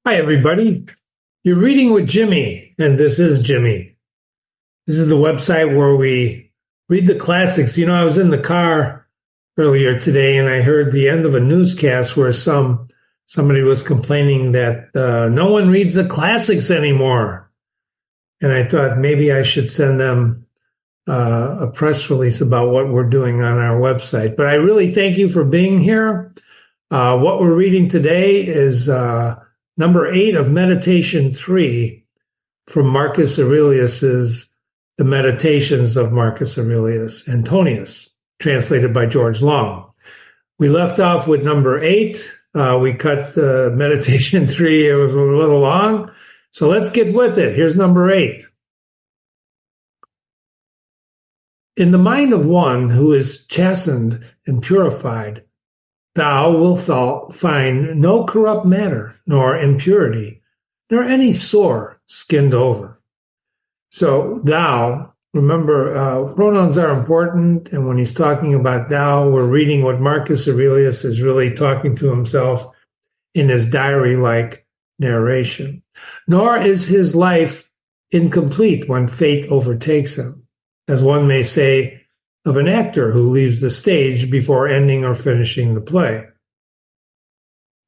Hi, everybody. You're reading with Jimmy, and this is Jimmy. This is the website where we read the classics. You know, I was in the car earlier today, and I heard the end of a newscast where somebody was complaining that no one reads the classics anymore. And I thought maybe I should send them a press release about what we're doing on our website. But I really thank you for being here. What we're reading today is number 8 of Meditation 3 from Marcus Aurelius's The Meditations of Marcus Aurelius Antonius, translated by George Long. We left off with number 8. We cut Meditation 3. It was a little long. So let's get with it. Here's number 8. In the mind of one who is chastened and purified, thou wilt find no corrupt matter, nor impurity, nor any sore skinned over. So thou, remember, pronouns are important, and when he's talking about thou, we're reading what Marcus Aurelius is really talking to himself in his diary-like narration. Nor is his life incomplete when fate overtakes him, as one may say of an actor who leaves the stage before ending or finishing the play.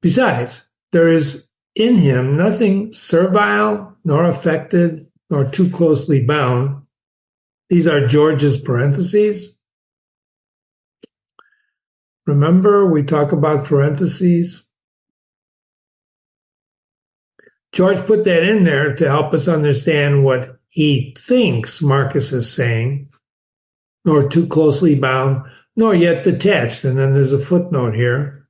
Besides, there is in him nothing servile, nor affected, nor too closely bound. These are George's parentheses. Remember, we talk about parentheses. George put that in there to help us understand what he thinks Marcus is saying. Nor too closely bound, nor yet detached. And then there's a footnote here.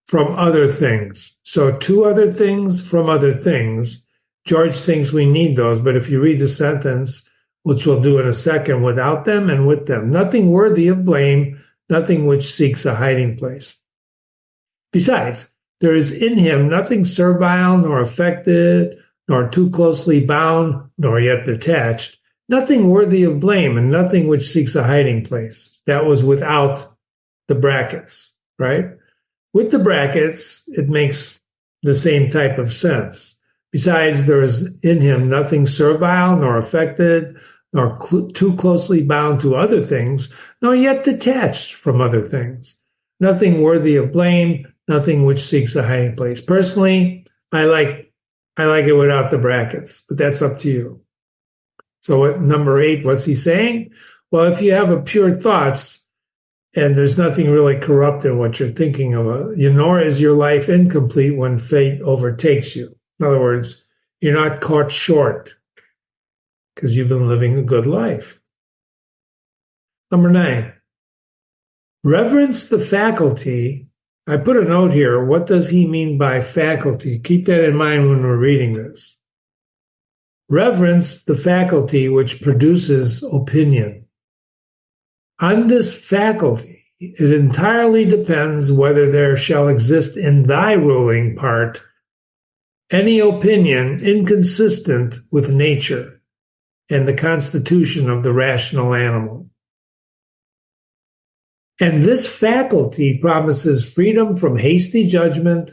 From other things. So two other things from other things. George thinks we need those, but if you read the sentence, which we'll do in a second, without them and with them, nothing worthy of blame, nothing which seeks a hiding place. Besides, there is in him nothing servile, nor affected, nor too closely bound, nor yet detached, nothing worthy of blame, and nothing which seeks a hiding place. That was without the brackets, right? With the brackets, it makes the same type of sense. Besides, there is in him nothing servile, nor affected, nor too closely bound to other things, nor yet detached from other things. Nothing worthy of blame, nothing which seeks a hiding place. Personally, I like it without the brackets, but that's up to you. So at number 8, what's he saying? Well, if you have a pure thoughts and there's nothing really corrupt in what you're thinking of, nor is your life incomplete when fate overtakes you. In other words, you're not caught short because you've been living a good life. Number 9, reverence the faculty. I put a note here. What does he mean by faculty? Keep that in mind when we're reading this. Reverence the faculty which produces opinion. On this faculty, it entirely depends whether there shall exist in thy ruling part any opinion inconsistent with nature and the constitution of the rational animal. And this faculty promises freedom from hasty judgment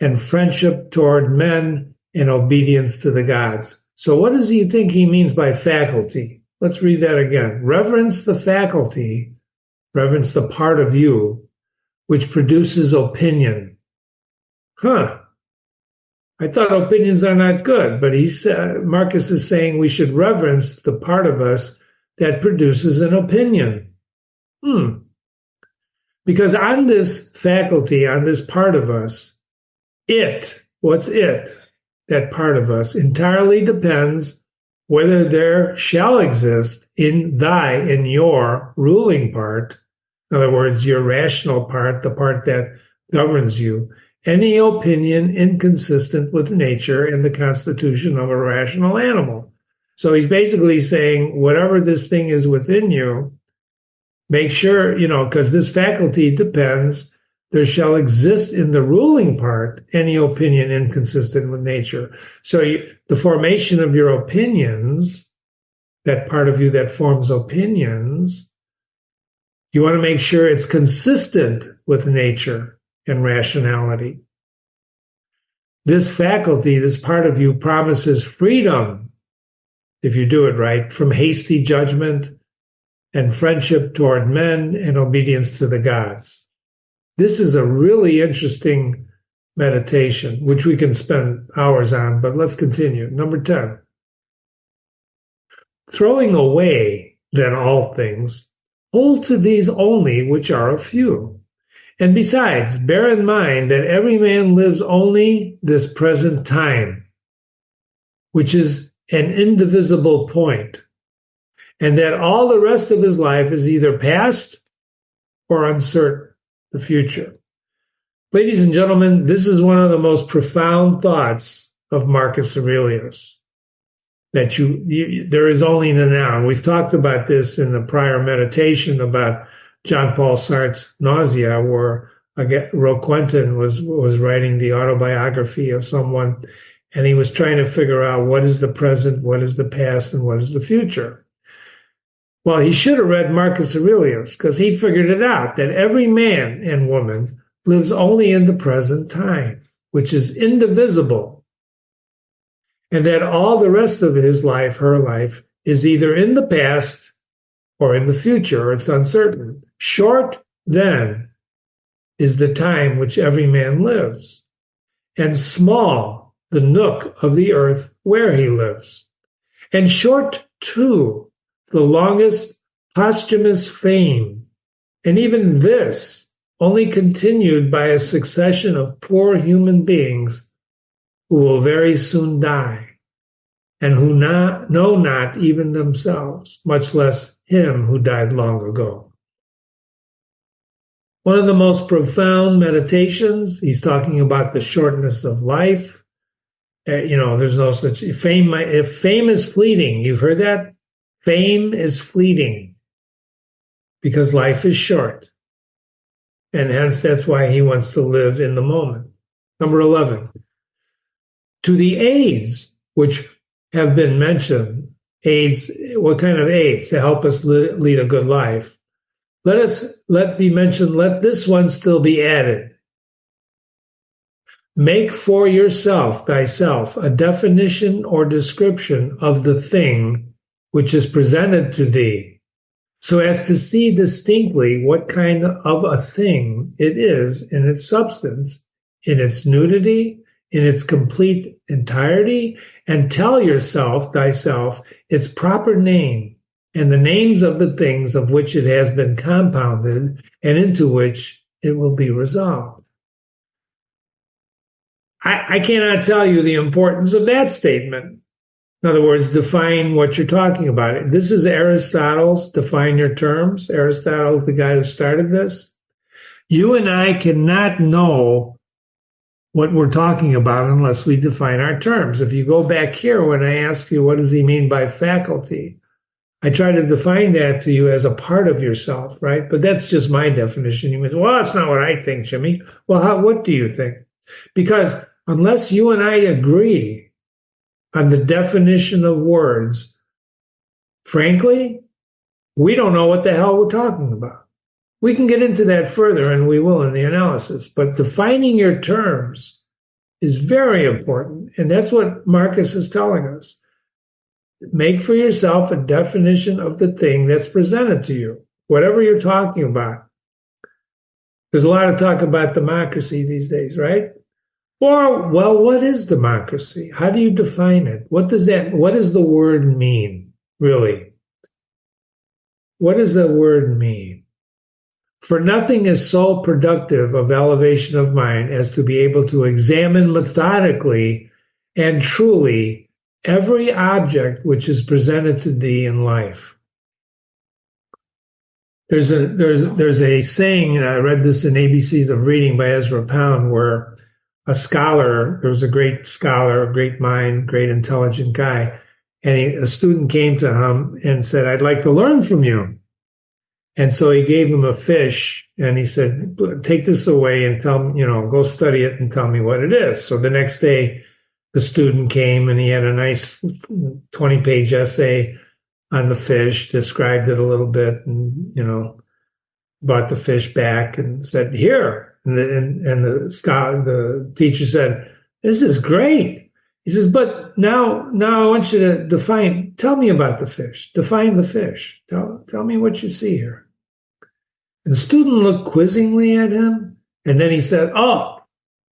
and friendship toward men and obedience to the gods. So what does he think he means by faculty? Let's read that again. Reverence the faculty, reverence the part of you, which produces opinion. I thought opinions are not good, but Marcus is saying we should reverence the part of us that produces an opinion. Because on this faculty, on this part of us, what's it? That part of us entirely depends whether there shall exist in your ruling part, in other words, your rational part, the part that governs you, any opinion inconsistent with nature and the constitution of a rational animal. So he's basically saying, whatever this thing is within you, make sure, because this faculty depends, there shall exist in the ruling part any opinion inconsistent with nature. So the formation of your opinions, that part of you that forms opinions, you want to make sure it's consistent with nature and rationality. This faculty, this part of you, promises freedom, if you do it right, from hasty judgment and friendship toward men and obedience to the gods. This is a really interesting meditation, which we can spend hours on, but let's continue. Number 10. Throwing away, then, all things, hold to these only which are a few. And besides, bear in mind that every man lives only this present time, which is an indivisible point, and that all the rest of his life is either past or uncertain, the future. Ladies and gentlemen, this is one of the most profound thoughts of Marcus Aurelius, that there is only the now. We've talked about this in the prior meditation about John Paul Sartre's Nausea, where Roquentin was writing the autobiography of someone, and he was trying to figure out what is the present, what is the past, and what is the future. Well, he should have read Marcus Aurelius, because he figured it out, that every man and woman lives only in the present time, which is indivisible, and that all the rest of his life, her life, is either in the past or in the future, or it's uncertain. Short, then, is the time which every man lives, and small the nook of the earth where he lives. And short, too, the longest posthumous fame, and even this only continued by a succession of poor human beings who will very soon die, and who know not even themselves, much less him who died long ago. One of the most profound meditations, he's talking about the shortness of life. There's no such fame. If fame is fleeting, you've heard that? Fame is fleeting because life is short. And hence that's why he wants to live in the moment. Number 11. To the aids which have been mentioned, aids, what kind of aids to help us lead a good life? Let this one still be added. Make for thyself, a definition or description of the thing which is presented to thee, so as to see distinctly what kind of a thing it is in its substance, in its nudity, in its complete entirety, and tell thyself, its proper name, and the names of the things of which it has been compounded, and into which it will be resolved. I cannot tell you the importance of that statement. In other words, define what you're talking about. This is Aristotle's define your terms. Aristotle's the guy who started this. You and I cannot know what we're talking about unless we define our terms. If you go back here, when I ask you, what does he mean by faculty? I try to define that to you as a part of yourself, right? But that's just my definition. You may say, well, that's not what I think, Jimmy. Well, what do you think? Because unless you and I agree on the definition of words, frankly, we don't know what the hell we're talking about. We can get into that further, and we will in the analysis. But defining your terms is very important, and that's what Marcus is telling us. Make for yourself a definition of the thing that's presented to you, whatever you're talking about. There's a lot of talk about democracy these days, right? Or, well, what is democracy? How do you define it? What does the word mean, really? What does the word mean? For nothing is so productive of elevation of mind as to be able to examine methodically and truly every object which is presented to thee in life. There's a saying, and I read this in ABCs of Reading by Ezra Pound, where a scholar, there was a great scholar, a great mind, great intelligent guy, and a student came to him and said, I'd like to learn from you. And so he gave him a fish, and he said, take this away and tell me, go study it and tell me what it is. So the next day, the student came, and he had a nice 20-page essay on the fish, described it a little bit, and, brought the fish back and said, here. And the teacher said, This is great. He says, but now I want you to tell me about the fish. Define the fish. Tell me what you see here. And the student looked quizzingly at him. And then he said, oh,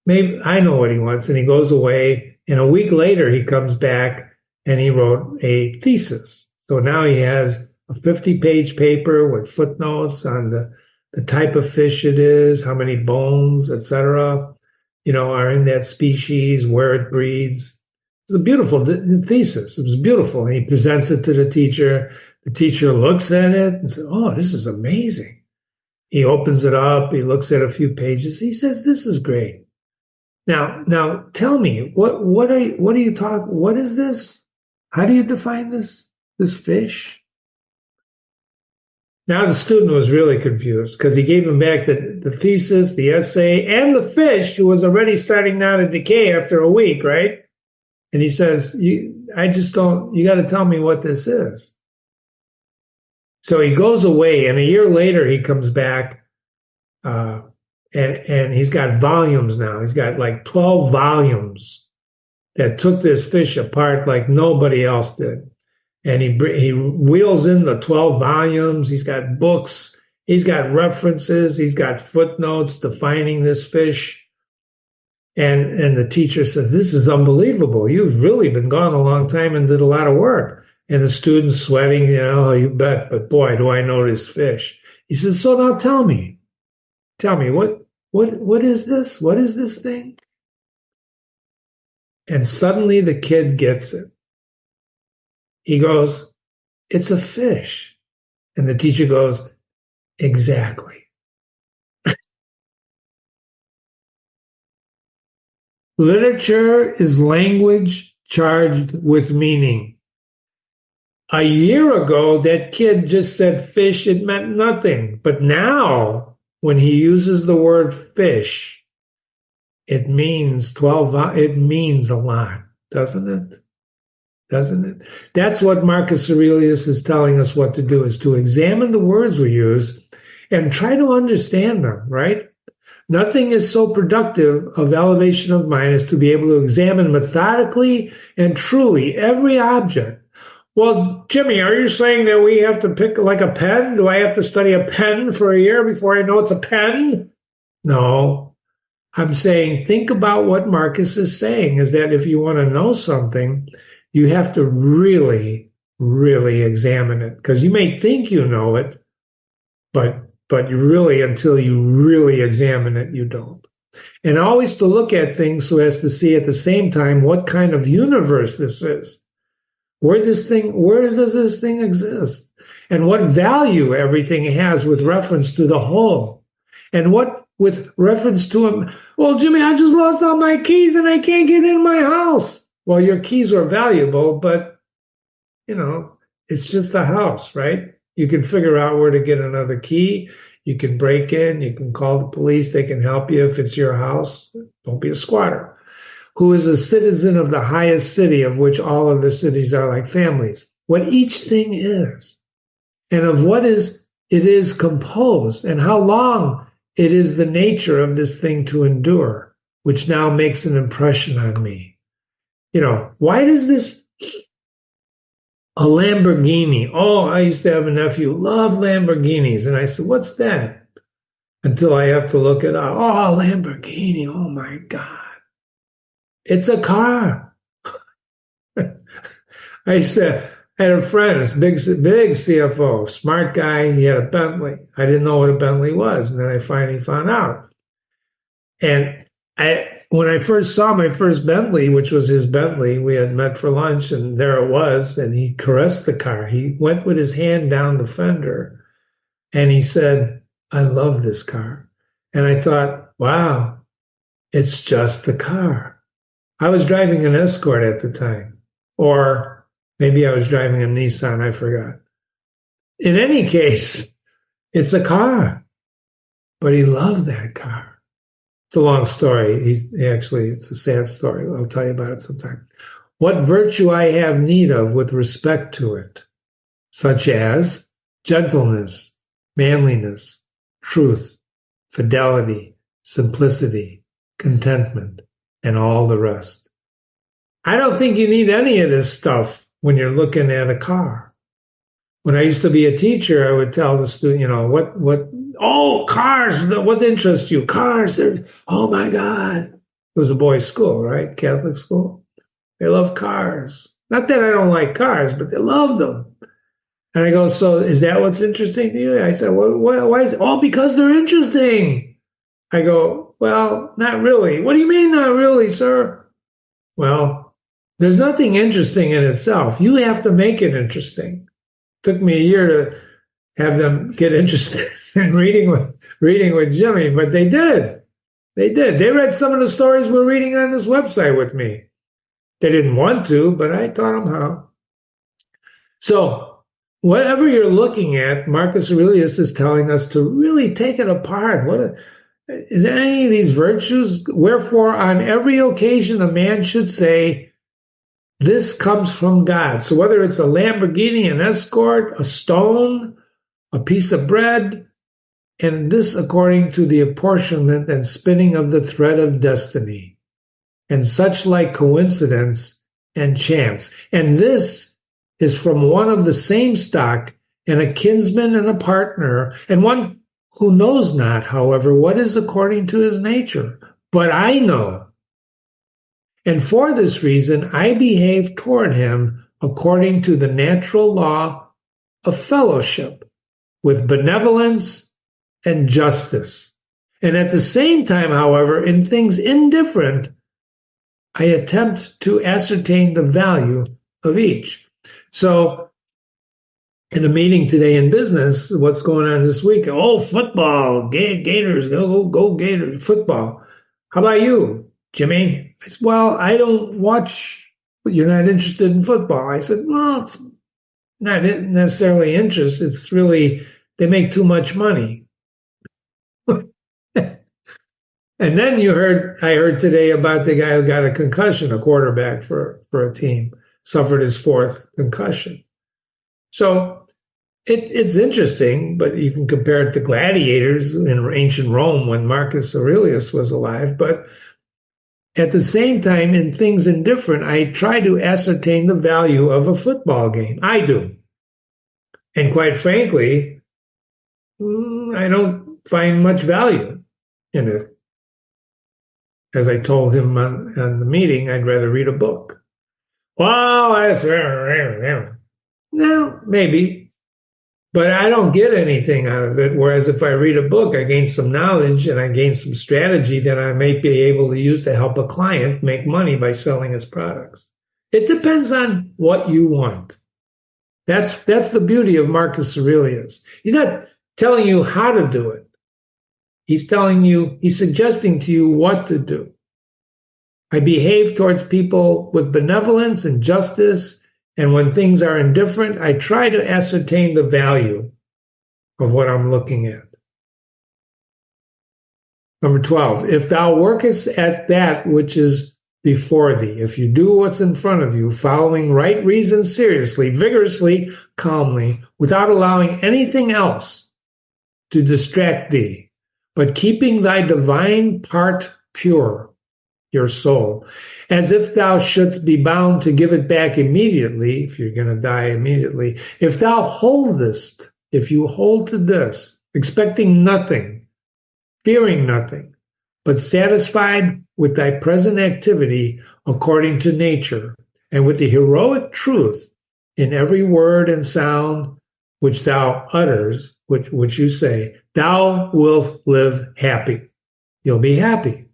maybe I know what he wants. And he goes away. And a week later, he comes back and he wrote a thesis. So now he has a 50-page paper with footnotes on the type of fish it is, how many bones, etc., are in that species, where it breeds. It's a beautiful thesis. It was beautiful. And he presents it to the teacher. The teacher looks at it and says, oh, this is amazing. He opens it up. He looks at a few pages. He says, this is great. Now tell me, what is this? How do you define this fish? Now the student was really confused because he gave him back the thesis, the essay, and the fish, who was already starting now to decay after a week, right? And he says, you got to tell me what this is. So he goes away, and a year later he comes back, and he's got volumes now. He's got like 12 volumes that took this fish apart like nobody else did. And he wheels in the 12 volumes. He's got books. He's got references. He's got footnotes defining this fish. And the teacher says, this is unbelievable. You've really been gone a long time and did a lot of work. And the student's sweating, you bet, but boy, do I know this fish. He says, so now tell me, what is this? What is this thing? And suddenly the kid gets it. He goes, it's a fish. And the teacher goes, exactly. Literature is language charged with meaning. A year ago, that kid just said fish, it meant nothing. But now, when he uses the word fish, it means it means a lot, doesn't it? Doesn't it? That's what Marcus Aurelius is telling us what to do, is to examine the words we use and try to understand them, right? Nothing is so productive of elevation of mind as to be able to examine methodically and truly every object. Well, Jimmy, are you saying that we have to pick like a pen? Do I have to study a pen for a year before I know it's a pen? No. I'm saying think about what Marcus is saying, is that if you want to know something, you have to really, really examine it. Because you may think you know it, but you really, until you really examine it, you don't. And always to look at things so as to see at the same time what kind of universe this is. Where does this thing exist? And what value everything has with reference to the whole. And what with reference to him. Well, Jimmy, I just lost all my keys and I can't get in my house. Well, your keys are valuable, but, it's just a house, right? You can figure out where to get another key. You can break in. You can call the police. They can help you if it's your house. Don't be a squatter. Who is a citizen of the highest city, of which all other cities are like families. What each thing is, and of what it is composed, and how long it is the nature of this thing to endure, which now makes an impression on me. Why does this a Lamborghini? Oh, I used to have a nephew who loved Lamborghinis. And I said, what's that? Until I have to look it up. Oh, Lamborghini. Oh, my God. It's a car. I had a friend, this big CFO, smart guy. He had a Bentley. I didn't know what a Bentley was. And then I finally found out. And when I first saw my first Bentley, which was his Bentley, we had met for lunch, and there it was, and he caressed the car. He went with his hand down the fender, and he said, I love this car. And I thought, wow, it's just a car. I was driving an Escort at the time, or maybe I was driving a Nissan, I forgot. In any case, it's a car, but he loved that car. It's a long story. It's a sad story. I'll tell you about it sometime. What virtue I have need of with respect to it, such as gentleness, manliness, truth, fidelity, simplicity, contentment, and all the rest. I don't think you need any of this stuff when you're looking at a car. When I used to be a teacher, I would tell the student, cars, what interests you? Cars, oh my God. It was a boys' school, right? Catholic school. They love cars. Not that I don't like cars, but they love them. And I go, so is that what's interesting to you? I said, well, why is it? Oh, because they're interesting. I go, well, not really. What do you mean, not really, sir? Well, there's nothing interesting in itself. You have to make it interesting. It took me a year to have them get interested in reading with Jimmy, but they did. They did. They read some of the stories we're reading on this website with me. They didn't want to, but I taught them how. So whatever you're looking at, Marcus Aurelius is telling us to really take it apart. Is there any of these virtues? Wherefore, on every occasion, a man should say, this comes from God. So whether it's a Lamborghini, an Escort, a stone, a piece of bread, and this according to the apportionment and spinning of the thread of destiny, and such like coincidence and chance. And this is from one of the same stock, and a kinsman and a partner, and one who knows not, however, what is according to his nature. But I know. And for this reason, I behave toward him according to the natural law of fellowship, with benevolence and justice. And at the same time, however, in things indifferent, I attempt to ascertain the value of each. So in a meeting today in business, what's going on this week? Oh, football, Gators, go Gators, football. How about you, Jimmy? I said, well, I don't watch, you're not interested in football. I said, well, it's not necessarily interest. It's really, they make too much money. And then I heard today about the guy who got a concussion, a quarterback for a team, suffered his fourth concussion. So it's interesting, but you can compare it to gladiators in ancient Rome when Marcus Aurelius was alive. But at the same time, in things indifferent, I try to ascertain the value of a football game. I do. And quite frankly, I don't find much value in it. As I told him on the meeting, I'd rather read a book. Well, that's no, maybe, but I don't get anything out of it. Whereas if I read a book, I gain some knowledge and I gain some strategy that I may be able to use to help a client make money by selling his products. It depends on what you want. That's the beauty of Marcus Aurelius. He's not telling you how to do it. He's suggesting to you what to do. I behave towards people with benevolence and justice, and when things are indifferent, I try to ascertain the value of what I'm looking at. Number 12, if thou workest at that which is before thee, if you do what's in front of you, following right reason seriously, vigorously, calmly, without allowing anything else to distract thee, but keeping thy divine part pure, your soul, as if thou shouldst be bound to give it back immediately, if you're going to die immediately. If thou holdest, if you hold to this, expecting nothing, fearing nothing, but satisfied with thy present activity according to nature, and with the heroic truth in every word and sound which thou utters, which you say, thou wilt live happy. You'll be happy.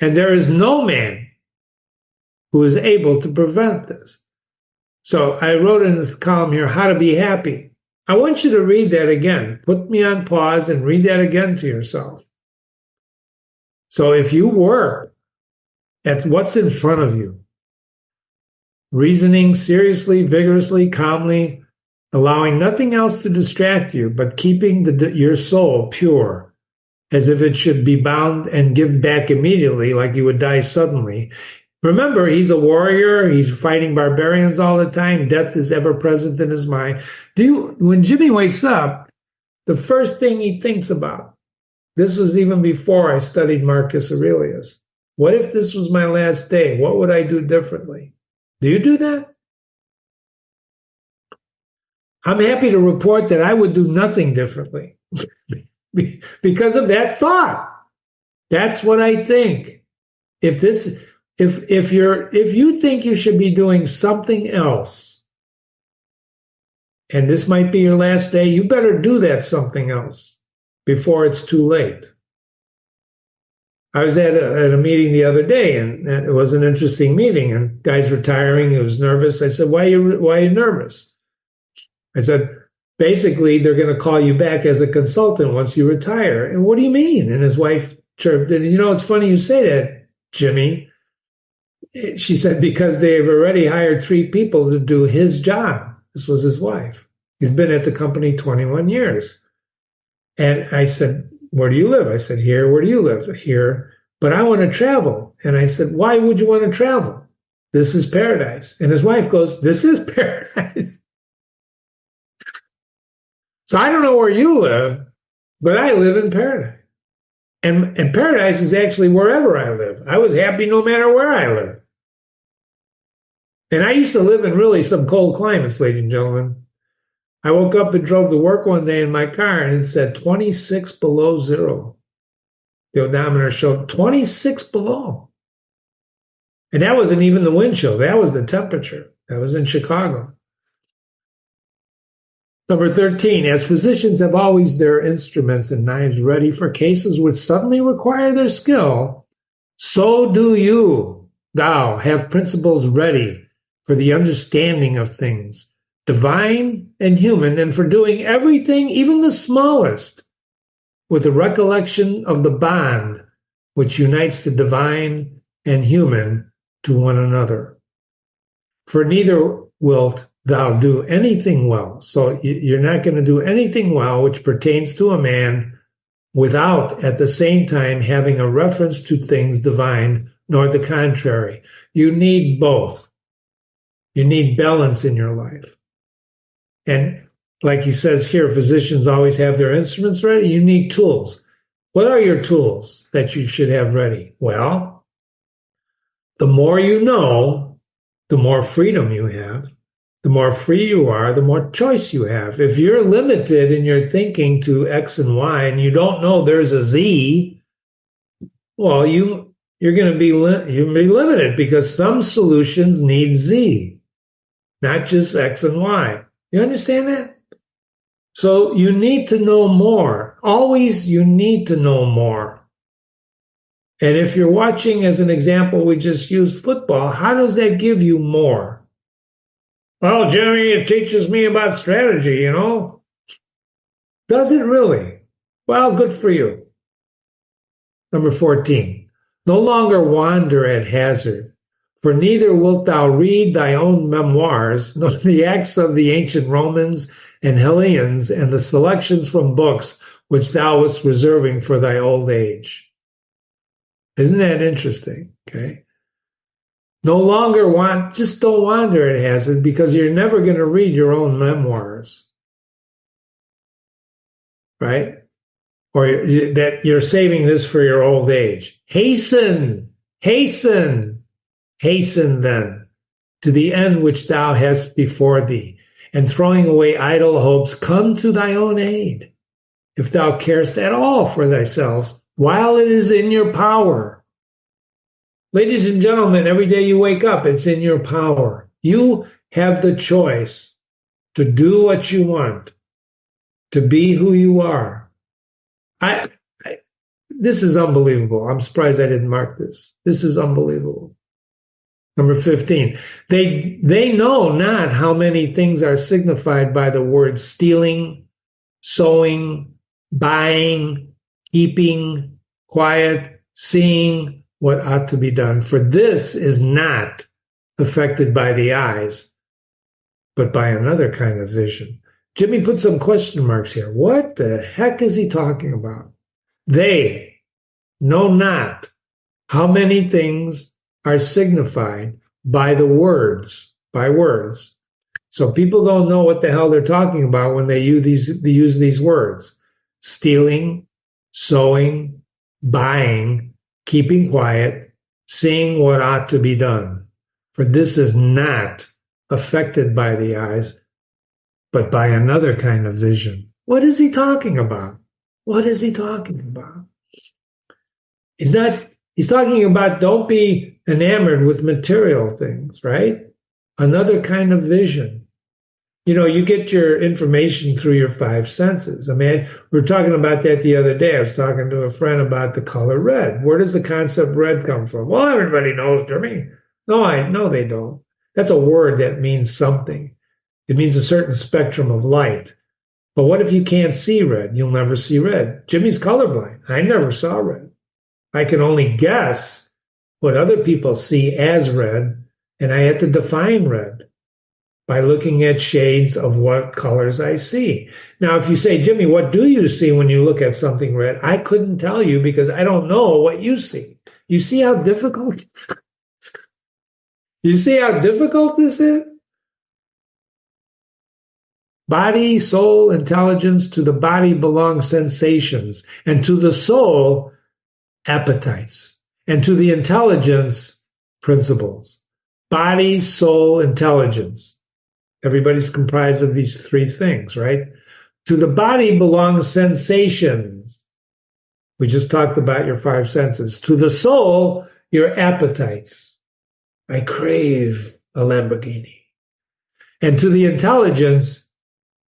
And there is no man who is able to prevent this. So I wrote in this column here, how to be happy. I want you to read that again. Put me on pause and read that again to yourself. So if you work at what's in front of you, reasoning seriously, vigorously, calmly, allowing nothing else to distract you, but keeping your soul pure, as if it should be bound and give back immediately, like you would die suddenly. Remember, he's a warrior. He's fighting barbarians all the time. Death is ever present in his mind. When Jimmy wakes up, the first thing he thinks about, this was even before I studied Marcus Aurelius, What if this was my last day? What would I do differently? Do you do that? I'm happy to report that I would do nothing differently because of that thought. That's what I think. If you think you should be doing something else, and this might be your last day, you better do that something else before it's too late. I was at a meeting the other day, and it was an interesting meeting, and guy's retiring. He was nervous. I said, why are you nervous? I said, basically, they're going to call you back as a consultant once you retire. And what do you mean? And his wife chirped, and it's funny you say that, Jimmy. She said, because they've already hired 3 people to do his job. This was his wife. He's been at the company 21 years. And I said, where do you live? I said, here. Where do you live? Here. But I want to travel. And I said, why would you want to travel? This is paradise. And his wife goes, this is paradise. So I don't know where you live, but I live in paradise. And paradise is actually wherever I live. I was happy no matter where I live. And I used to live in really some cold climates, ladies and gentlemen. I woke up and drove to work one day in my car, and it said 26 below zero. The odometer showed 26 below. And that wasn't even the wind chill. That was the temperature. That was in Chicago. Number 13, as physicians have always their instruments and knives ready for cases which suddenly require their skill, so do thou have principles ready for the understanding of things, divine and human, and for doing everything, even the smallest, with the recollection of the bond which unites the divine and human to one another. For neither wilt thou do anything well. So you're not going to do anything well which pertains to a man without at the same time having a reference to things divine, nor the contrary. You need both. You need balance in your life. And like he says here, physicians always have their instruments ready. You need tools. What are your tools that you should have ready? Well, the more you know, the more freedom you have. The more free you are, the more choice you have. If you're limited in your thinking to X and Y, and you don't know there's a Z, well, you're going to be limited because some solutions need Z, not just X and Y. You understand that? So you need to know more. Always, you need to know more. And if you're watching, as an example, we just used football. How does that give you more? Well, Jimmy, it teaches me about strategy, Does it really? Well, good for you. Number 14, no longer wander at hazard, for neither wilt thou read thy own memoirs, nor the acts of the ancient Romans and Hellenes, and the selections from books which thou wast reserving for thy old age. Isn't that interesting? Okay. No longer just don't wander at hazard, because you're never going to read your own memoirs, right? Or that you're saving this for your old age. Hasten then to the end which thou hast before thee, and throwing away idle hopes, come to thy own aid, if thou carest at all for thyself, while it is in your power. Ladies and gentlemen, every day you wake up, it's in your power. You have the choice to do what you want, to be who you are. This is unbelievable. I'm surprised I didn't mark this. This is unbelievable. Number 15, they know not how many things are signified by the words stealing, sowing, buying, keeping, quiet, seeing, what ought to be done. For this is not affected by the eyes, but by another kind of vision. Jimmy put some question marks here. What the heck is he talking about? They know not how many things are signified by the words, by words. So people don't know what the hell they're talking about when they use these words. Stealing, sowing, buying, keeping quiet, seeing what ought to be done. For this is not affected by the eyes, but by another kind of vision. What is he talking about? What is he talking about? He's talking about don't be enamored with material things, right? Another kind of vision. You know, you get your information through your five senses. I mean, we were talking about that the other day. I was talking to a friend about the color red. Where does the concept red come from? Well, everybody knows, Jimmy. No, they don't. That's a word that means something. It means a certain spectrum of light. But what if you can't see red? You'll never see red. Jimmy's colorblind. I never saw red. I can only guess what other people see as red, and I had to define red by looking at shades of what colors I see. Now, if you say, Jimmy, what do you see when you look at something red? I couldn't tell you because I don't know what you see. You see how difficult? You see how difficult this is? Body, soul, intelligence. To the body belong sensations, and to the soul, appetites, and to the intelligence, principles. Body, soul, intelligence. Everybody's comprised of these three things, right? To the body belongs sensations. We just talked about your five senses. To the soul, your appetites. I crave a Lamborghini. And to the intelligence,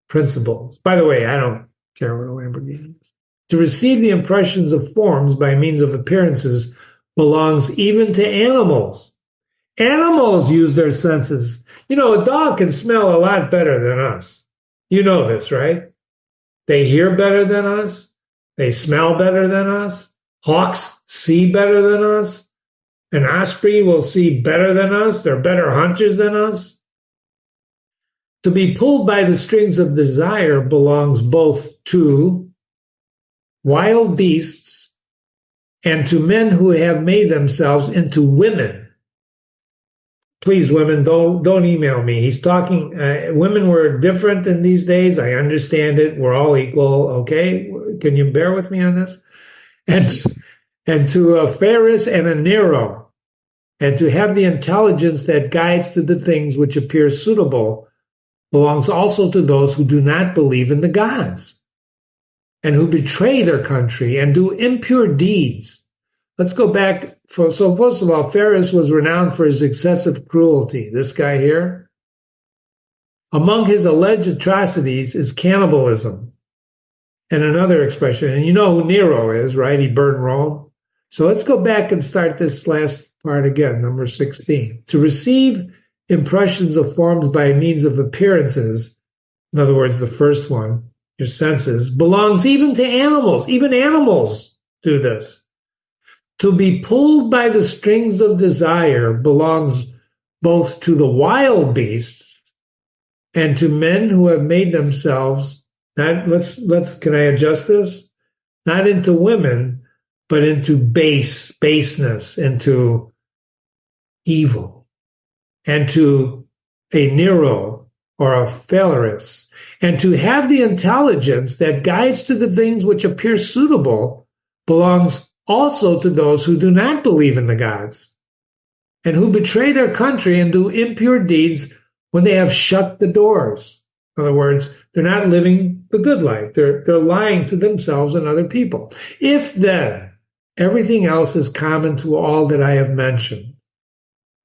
principles. By the way, I don't care what a Lamborghini is. To receive the impressions of forms by means of appearances belongs even to animals. Animals use their senses. You know, a dog can smell a lot better than us. You know this, right? They hear better than us. They smell better than us. Hawks see better than us. An osprey will see better than us. They're better hunters than us. To be pulled by the strings of desire belongs both to wild beasts and to men who have made themselves into women. Please, women, don't email me. He's talking, women were different in these days. I understand it. We're all equal, okay? Can you bear with me on this? And to a Ferris and a Nero, and to have the intelligence that guides to the things which appear suitable belongs also to those who do not believe in the gods and who betray their country and do impure deeds. Let's go back. So first of all, Ferris was renowned for his excessive cruelty. This guy here. Among his alleged atrocities is cannibalism. And another expression, and you know who Nero is, right? He burned Rome. So let's go back and start this last part again, number 16. To receive impressions of forms by means of appearances, in other words, the first one, your senses, belongs even to animals. Even animals do this. To be pulled by the strings of desire belongs both to the wild beasts and to men who have made themselves, can I adjust this? Not into women, but into baseness, into evil, and to a Nero or a Phalaris, and to have the intelligence that guides to the things which appear suitable belongs also to those who do not believe in the gods and who betray their country and do impure deeds when they have shut the doors. In other words, they're not living the good life. They're lying to themselves and other people. If then everything else is common to all that I have mentioned,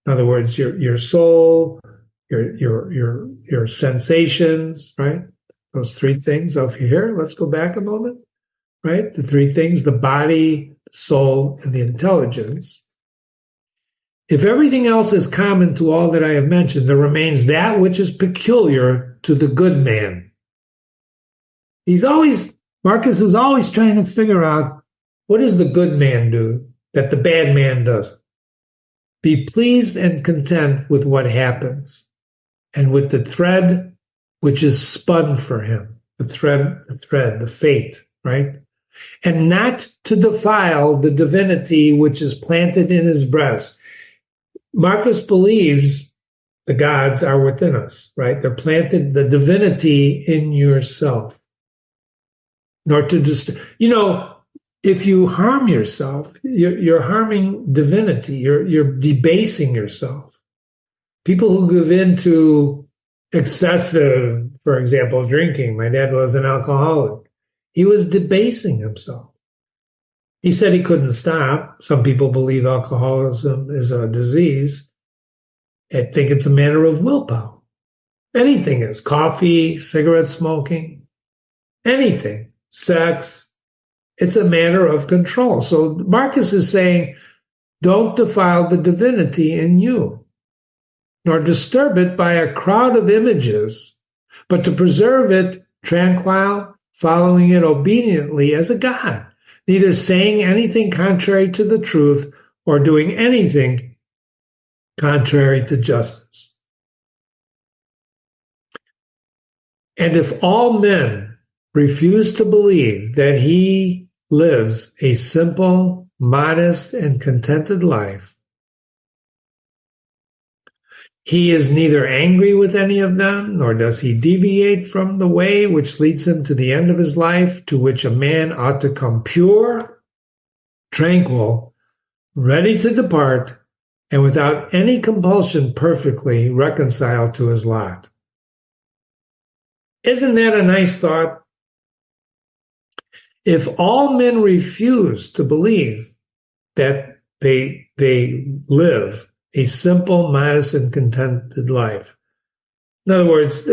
in other words, your soul, your sensations, right? Those three things over here. Let's go back a moment, right? The three things, the body, the soul, and the intelligence. If everything else is common to all that I have mentioned, there remains that which is peculiar to the good man. Marcus is always trying to figure out, what does the good man do that the bad man doesn't? Be pleased and content with what happens and with the thread which is spun for him, the fate, right? And not to defile the divinity which is planted in his breast. Marcus believes the gods are within us, right? They're planted, the divinity in yourself. Nor to if you harm yourself, you're harming divinity. You're debasing yourself. People who give in to excessive, for example, drinking. My dad was an alcoholic. He was debasing himself. He said he couldn't stop. Some people believe alcoholism is a disease. I think it's a matter of willpower. Anything is. Coffee, cigarette smoking, anything. Sex. It's a matter of control. So Marcus is saying, don't defile the divinity in you, nor disturb it by a crowd of images, but to preserve it tranquil, following it obediently as a God, neither saying anything contrary to the truth or doing anything contrary to justice. And if all men refuse to believe that he lives a simple, modest, and contented life, he is neither angry with any of them, nor does he deviate from the way which leads him to the end of his life, to which a man ought to come pure, tranquil, ready to depart, and without any compulsion perfectly reconciled to his lot. Isn't that a nice thought? If all men refuse to believe that they live a simple, modest, and contented life. In other words,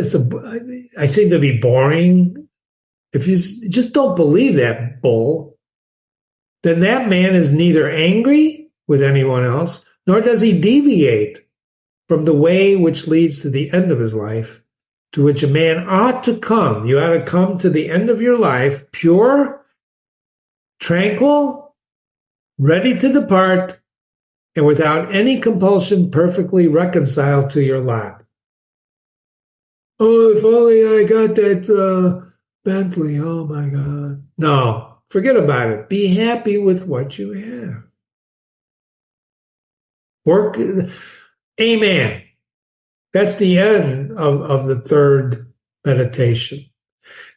I seem to be boring. If you just don't believe that bull, then that man is neither angry with anyone else, nor does he deviate from the way which leads to the end of his life, to which a man ought to come. You ought to come to the end of your life pure, tranquil, ready to depart, and without any compulsion perfectly reconciled to your lot. Oh, if only I got that Bentley. Oh, my God. No, forget about it. Be happy with what you have. Work. Amen. That's the end of the third meditation.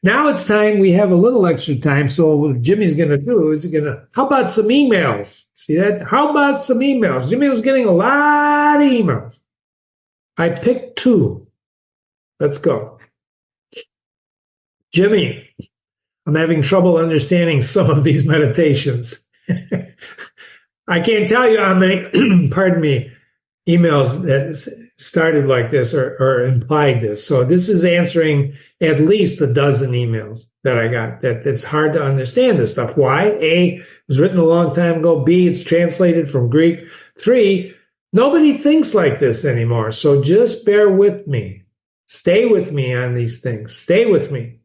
Now it's time, we have a little extra time, so what Jimmy's going to do is how about some emails? See that? How about some emails? Jimmy was getting a lot of emails. I picked 2. Let's go. Jimmy, I'm having trouble understanding some of these meditations. I can't tell you how many, pardon me, emails that started like this or implied this. So this is answering at least a dozen emails that I got that it's hard to understand this stuff. Why? A, it was written a long time ago. B, it's translated from Greek. 3, nobody thinks like this anymore. So just bear with me. Stay with me on these things. Stay with me.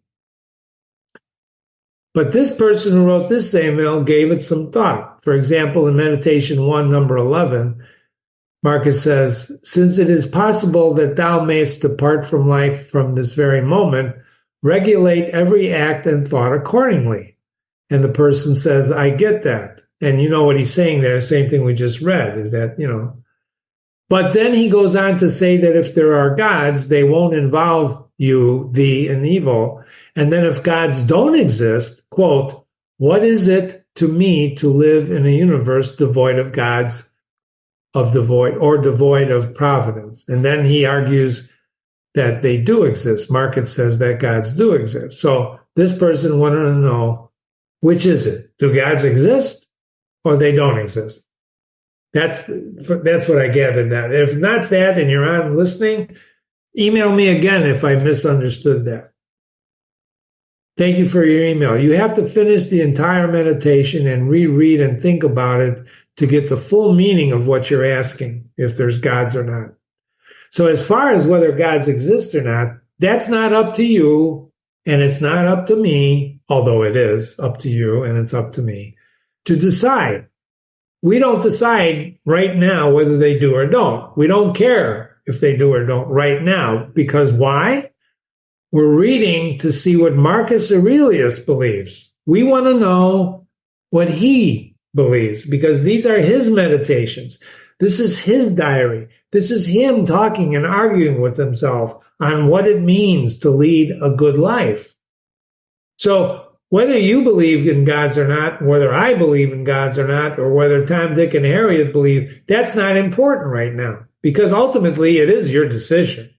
But this person who wrote this email gave it some thought. For example, in Meditation 1, number 11, Marcus says, since it is possible that thou mayest depart from life from this very moment, regulate every act and thought accordingly. And the person says, I get that. And you know what he's saying there, the same thing we just read, is that, But then he goes on to say that if there are gods, they won't involve you, thee, and evil. And then if gods don't exist, quote, what is it to me to live in a universe devoid of gods, devoid of providence? And then he argues that they do exist. Marcus says that gods do exist. So this person wanted to know, which is it? Do gods exist or they don't exist? That's what I gathered that. If not that and you're on listening, email me again if I misunderstood that. Thank you for your email. You have to finish the entire meditation and reread and think about it to get the full meaning of what you're asking, if there's gods or not. So as far as whether gods exist or not, that's not up to you, and it's not up to me, although it is up to you and it's up to me, to decide. We don't decide right now whether they do or don't. We don't care if they do or don't right now, because why? We're reading to see what Marcus Aurelius believes. We want to know what he believes, because these are his meditations. This is his diary. This is him talking and arguing with himself on what it means to lead a good life. So Whether you believe in gods or not, whether I believe in gods or not, or whether Tom, Dick, and Harriet believe, that's not important right now, because ultimately it is your decision.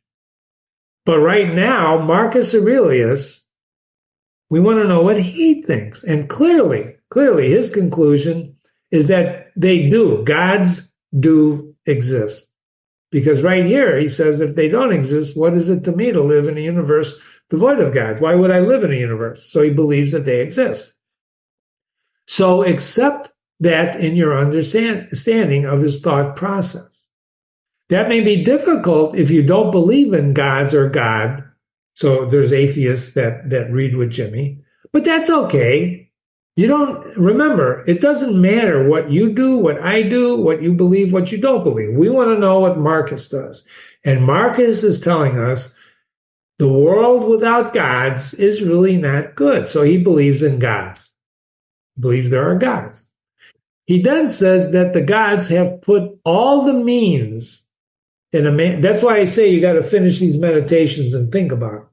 But right now, Marcus Aurelius, we want to know what he thinks. And clearly his conclusion is that they do. Gods do exist. Because right here, he says, if they don't exist, what is it to me to live in a universe devoid of gods? Why would I live in a universe? So he believes that they exist. So accept that in your understanding of his thought process. That may be difficult if you don't believe in gods or God. So there's atheists that read with Jimmy, but that's okay. You don't remember, it doesn't matter what you do, what I do, what you believe, what you don't believe. We want to know what Marcus does. And Marcus is telling us the world without gods is really not good. So he believes in gods. He believes there are gods. He then says that the gods have put all the means in a man. That's why I say you got to finish these meditations and think about it.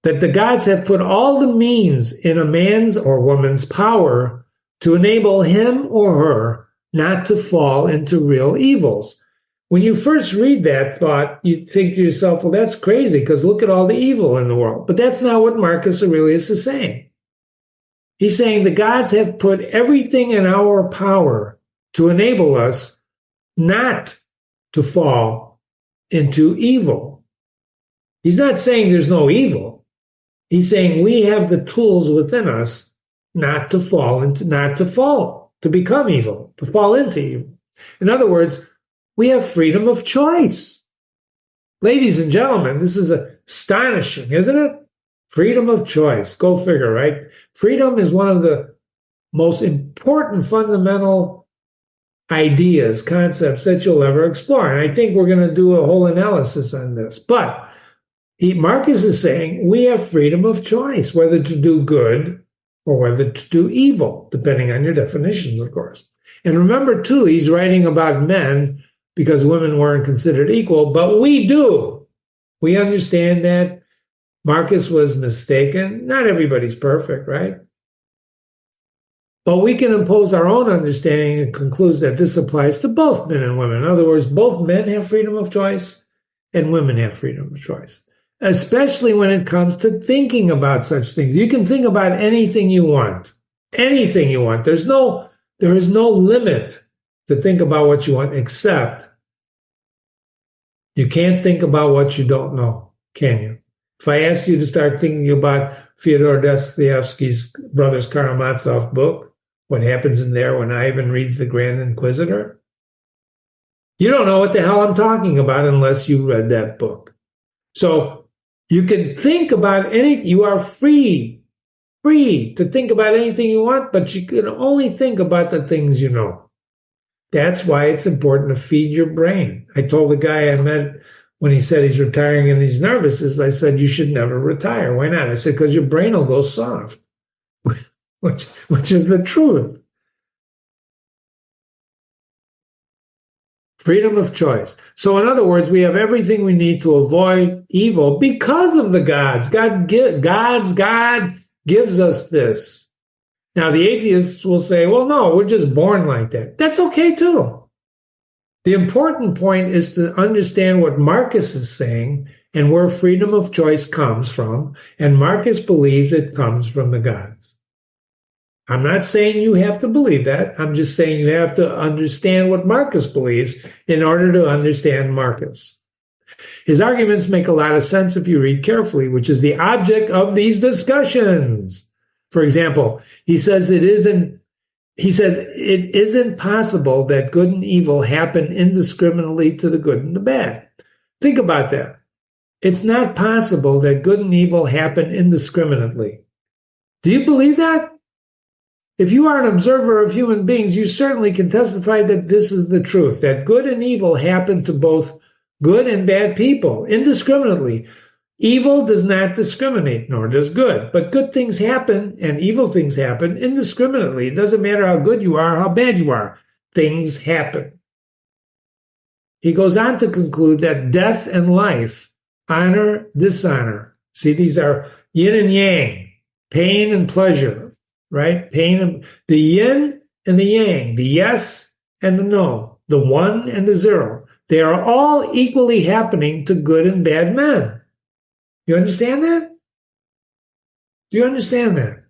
That the gods have put all the means in a man's or woman's power to enable him or her not to fall into real evils. When you first read that thought, you think to yourself, well, that's crazy because look at all the evil in the world. But that's not what Marcus Aurelius is saying. He's saying the gods have put everything in our power to enable us not to fall into evil. He's not saying there's no evil. He's saying we have the tools within us not to become evil, to fall into evil. In other words, we have freedom of choice. Ladies and gentlemen, this is astonishing, isn't it? Freedom of choice. Go figure, right? Freedom is one of the most important fundamental ideas, concepts that you'll ever explore. And I think we're going to do a whole analysis on this. But Marcus is saying we have freedom of choice, whether to do good or whether to do evil, depending on your definitions, of course. And remember, too, he's writing about men because women weren't considered equal, but we do. We understand that Marcus was mistaken. Not everybody's perfect, right? But we can impose our own understanding and conclude that this applies to both men and women. In other words, both men have freedom of choice and women have freedom of choice, especially when it comes to thinking about such things. You can think about anything you want, anything you want. There is no limit to think about what you want, except you can't think about what you don't know, can you? If I asked you to start thinking about Fyodor Dostoevsky's Brothers Karamazov book, what happens in there when Ivan reads the Grand Inquisitor, you don't know what the hell I'm talking about unless you read that book. So you can think about anything. You are free to think about anything you want, but you can only think about the things you know. That's why it's important to feed your brain. I told the guy I met when he said he's retiring and he's nervous, I said, you should never retire. Why not? I said, because your brain will go soft, which is the truth. Freedom of choice. So in other words, we have everything we need to avoid evil because of the gods. God gives us this. Now, the atheists will say, well, no, we're just born like that. That's okay, too. The important point is to understand what Marcus is saying and where freedom of choice comes from. And Marcus believes it comes from the gods. I'm not saying you have to believe that. I'm just saying you have to understand what Marcus believes in order to understand Marcus. His arguments make a lot of sense if you read carefully, which is the object of these discussions. For example, he says it isn't possible that good and evil happen indiscriminately to the good and the bad. Think about that. It's not possible that good and evil happen indiscriminately. Do you believe that? If you are an observer of human beings, you certainly can testify that this is the truth, that good and evil happen to both good and bad people indiscriminately. Evil does not discriminate, nor does good. But good things happen and evil things happen indiscriminately. It doesn't matter how good you are or how bad you are. Things happen. He goes on to conclude that death and life, honor, dishonor. See, these are yin and yang. pain and pleasure, right? Pain and the yin and the yang, the yes and the no, the one and the zero. They are all equally happening to good and bad men. You understand that? Do you understand that?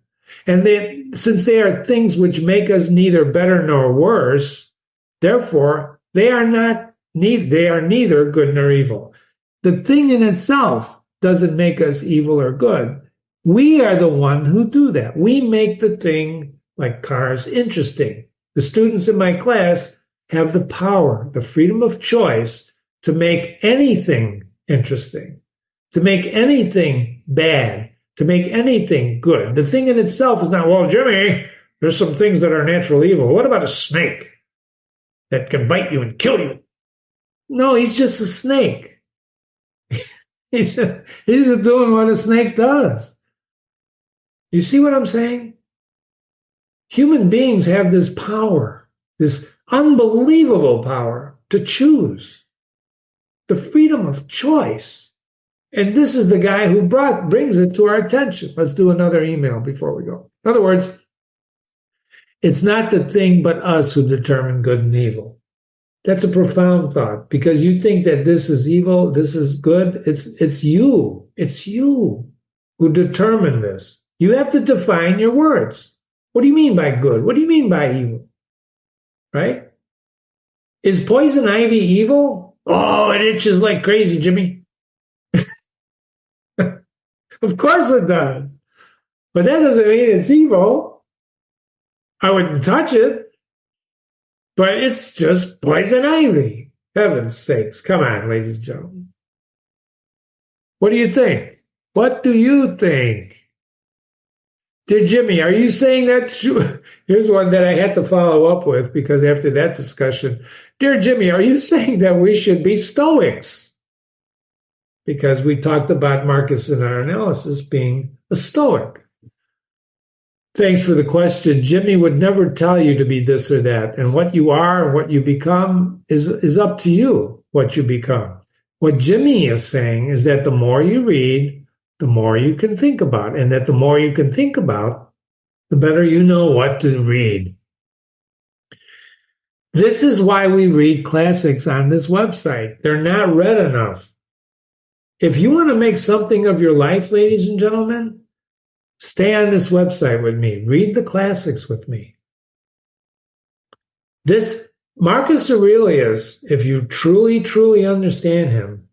And since they are things which make us neither better nor worse, therefore they are neither good nor evil. The thing in itself doesn't make us evil or good. We are the one who do that. We make the thing, like cars, interesting. The students in my class have the power, the freedom of choice to make anything interesting, to make anything bad, to make anything good. The thing in itself is not, well, Jimmy, there's some things that are natural evil. What about a snake that can bite you and kill you? No, he's just a snake. He's just doing what a snake does. You see what I'm saying? Human beings have this power, this unbelievable power to choose, the freedom of choice. And this is the guy who brings it to our attention. Let's do another email before we go. In other words, it's not the thing but us who determine good and evil. That's a profound thought, because you think that this is evil, this is good. It's you. It's you who determine this. You have to define your words. What do you mean by good? What do you mean by evil? Right? Is poison ivy evil? Oh, it itches like crazy, Jimmy. Of course it does. But that doesn't mean it's evil. I wouldn't touch it. But it's just poison ivy. Heaven's sakes. Come on, ladies and gentlemen. What do you think? What do you think? Dear Jimmy, are you saying that? Here's one that I had to follow up with, because after that discussion, dear Jimmy, are you saying that we should be Stoics? Because we talked about Marcus in our analysis being a Stoic. Thanks for the question. Jimmy would never tell you to be this or that. And what you are and what you become is up to you, what you become. What Jimmy is saying is that the more you read, the more you can think about. And that the more you can think about, the better you know what to read. This is why we read classics on this website. They're not read enough. If you want to make something of your life, ladies and gentlemen, stay on this website with me. Read the classics with me. This Marcus Aurelius, if you truly, truly understand him,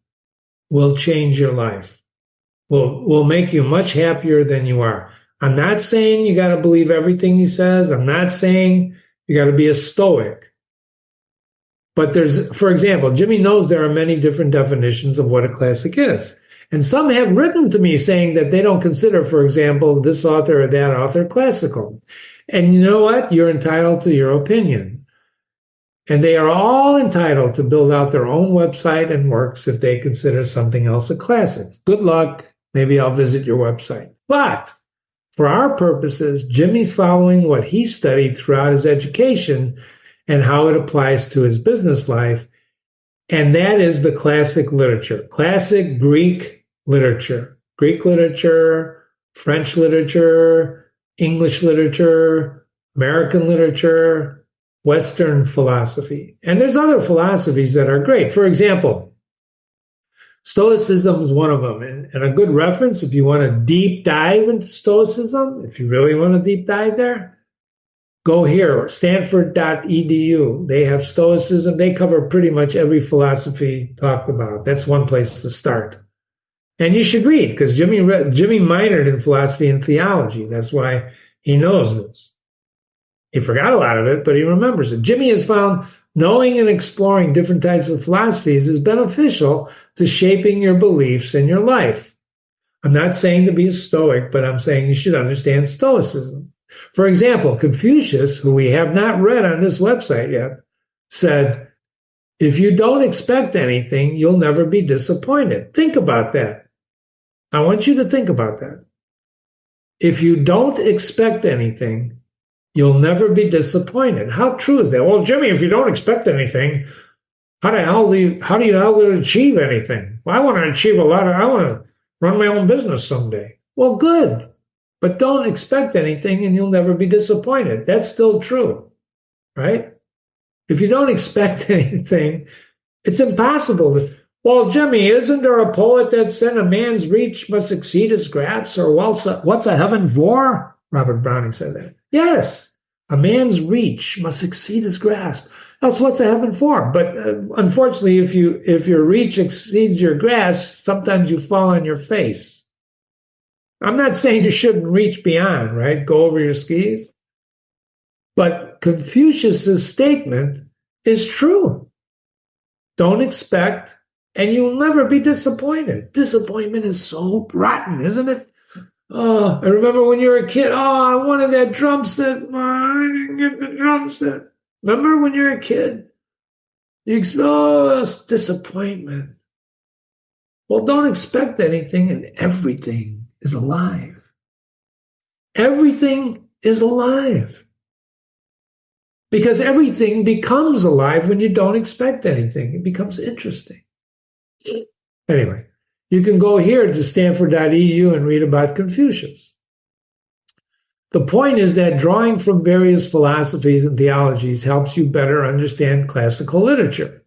will change your life. Will make you much happier than you are. I'm not saying you got to believe everything he says. I'm not saying you got to be a Stoic. But for example, Jimmy knows there are many different definitions of what a classic is. And some have written to me saying that they don't consider, for example, this author or that author classical. And you know what? You're entitled to your opinion. And they are all entitled to build out their own website and works if they consider something else a classic. Good luck. Maybe I'll visit your website. But for our purposes, Jimmy's following what he studied throughout his education and how it applies to his business life. And that is the classic literature, classic Greek literature, French literature, English literature, American literature, Western philosophy. And there's other philosophies that are great. For example, Stoicism is one of them. And a good reference, if you want to deep dive into Stoicism, if you really want to deep dive there, go here, stanford.edu. They have Stoicism. They cover pretty much every philosophy talked about. That's one place to start. And you should read, because Jimmy minored in philosophy and theology. That's why he knows this. He forgot a lot of it, but he remembers it. Jimmy has found knowing and exploring different types of philosophies is beneficial to shaping your beliefs in your life. I'm not saying to be a Stoic, but I'm saying you should understand Stoicism. For example, Confucius, who we have not read on this website yet, said, if you don't expect anything, you'll never be disappointed. Think about that. I want you to think about that. If you don't expect anything, you'll never be disappointed. How true is that? Well, Jimmy, if you don't expect anything, how do you achieve anything? Well, I want to achieve I want to run my own business someday. Well, good. But don't expect anything and you'll never be disappointed. That's still true, right? If you don't expect anything, it's impossible. Well, Jimmy, isn't there a poet that said a man's reach must exceed his grasp? Or what's a heaven for? Robert Browning said that. Yes, a man's reach must exceed his grasp. That's what's a heaven for. But unfortunately, if your reach exceeds your grasp, sometimes you fall on your face. I'm not saying you shouldn't reach beyond, right? Go over your skis. But Confucius's statement is true. Don't expect, and you'll never be disappointed. Disappointment is so rotten, isn't it? Oh, I remember when you were a kid. Oh, I wanted that drum set. Oh, I didn't get the drum set. Remember when you were a kid? You experience disappointment. Well, don't expect anything, and everything is alive. Everything is alive. Because everything becomes alive when you don't expect anything. It becomes interesting. Anyway, you can go here to stanford.edu and read about Confucius. The point is that drawing from various philosophies and theologies helps you better understand classical literature.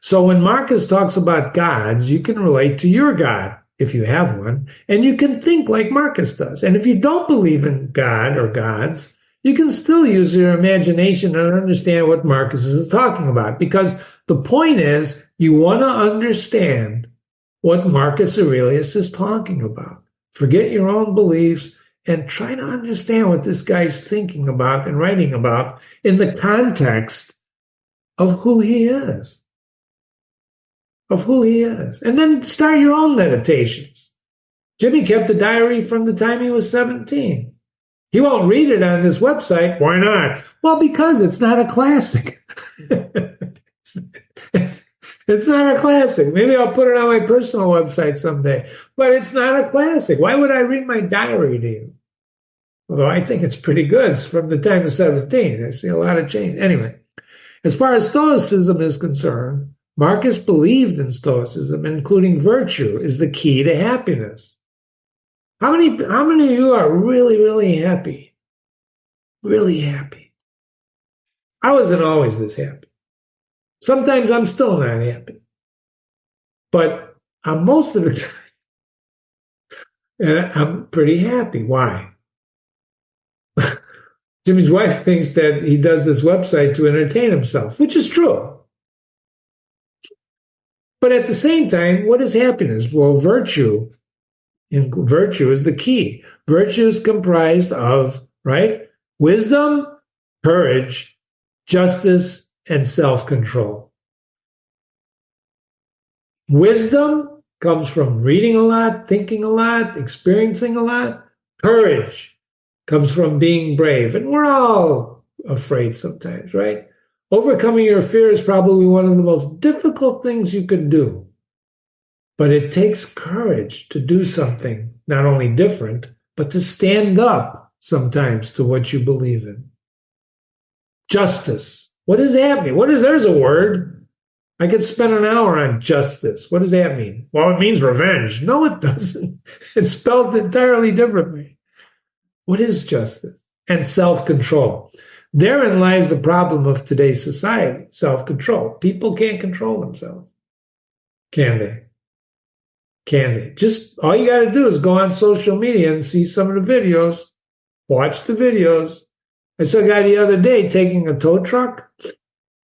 So when Marcus talks about gods, you can relate to your God, if you have one, and you can think like Marcus does. And if you don't believe in God or gods, you can still use your imagination and understand what Marcus is talking about. Because the point is, you want to understand what Marcus Aurelius is talking about. Forget your own beliefs and try to understand what this guy's thinking about and writing about in the context of who he is. Of who he is. And then start your own meditations. Jimmy kept a diary from the time he was 17. He won't read it on this website. Why not? Well, because it's not a classic. It's not a classic. Maybe I'll put it on my personal website someday. But it's not a classic. Why would I read my diary to you? Although I think it's pretty good. It's from the time of 17. I see a lot of change. Anyway, as far as Stoicism is concerned, Marcus believed in Stoicism, including virtue is the key to happiness. How many of you are really, really happy? Really happy. I wasn't always this happy. Sometimes I'm still not happy. But most of the time, and I'm pretty happy. Why? Jimmy's wife thinks that he does this website to entertain himself, which is true. But at the same time, what is happiness? Well, virtue is the key. Virtue is comprised of, right, wisdom, courage, justice, and self-control. Wisdom comes from reading a lot, thinking a lot, experiencing a lot. Courage comes from being brave. And we're all afraid sometimes, right? Overcoming your fear is probably one of the most difficult things you could do. But it takes courage to do something, not only different, but to stand up sometimes to what you believe in. Justice. What does that mean? There's a word. I could spend an hour on justice. What does that mean? Well, it means revenge. No, it doesn't. It's spelled entirely differently. What is justice? And self-control. Therein lies the problem of today's society, self-control. People can't control themselves. Can they? Can they? Just all you got to do is go on social media and see some of the videos. Watch the videos. I saw a guy the other day taking a tow truck.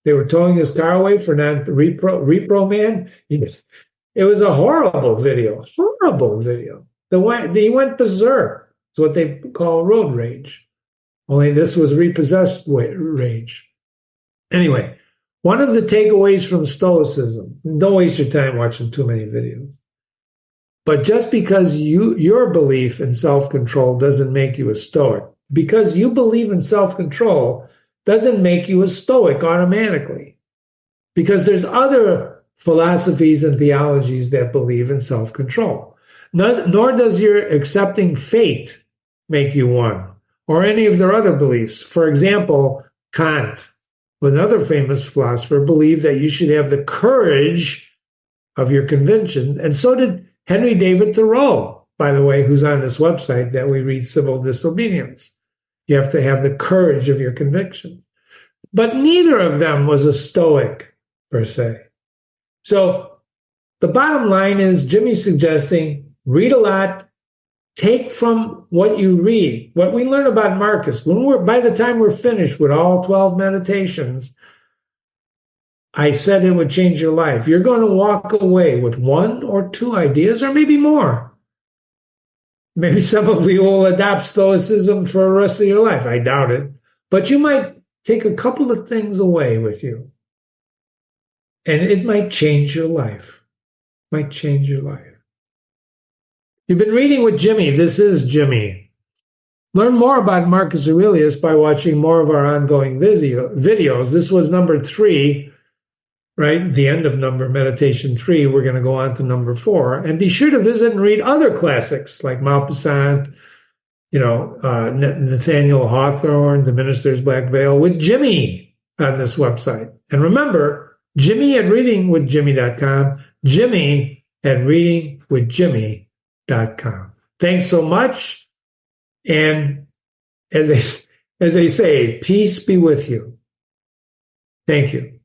They were towing his car away for repro man. It was a horrible video. Horrible video. He went berserk. It's what they call road rage. Only this was repossessed rage. Anyway, one of the takeaways from Stoicism, don't waste your time watching too many videos. But just because your belief in self-control doesn't make you a Stoic, because you believe in self-control doesn't make you a Stoic automatically. Because there's other philosophies and theologies that believe in self-control. Nor does your accepting fate make you one, or any of their other beliefs. For example, Kant, another famous philosopher, believed that you should have the courage of your convictions, and so did Henry David Thoreau. by the way, who's on this website that we read civil disobedience. You have to have the courage of your conviction. But neither of them was a Stoic, per se. So the bottom line is Jimmy's suggesting read a lot, take from what you read, what we learn about Marcus. By the time we're finished with all 12 meditations, I said it would change your life. You're going to walk away with one or two ideas, or maybe more. Maybe some of you will adopt Stoicism for the rest of your life. I doubt it. But you might take a couple of things away with you. And it might change your life. Might change your life. You've been reading with Jimmy. This is Jimmy. Learn more about Marcus Aurelius by watching more of our ongoing videos. This was number 3, right? The end of meditation 3. We're going to go on to number 4. And be sure to visit and read other classics like Maupassant, Nathaniel Hawthorne, The Minister's Black Veil, with Jimmy on this website. And remember, Jimmy at readingwithjimmy.com, Jimmy at readingwithjimmy.com. Thanks so much. And as they say, peace be with you. Thank you.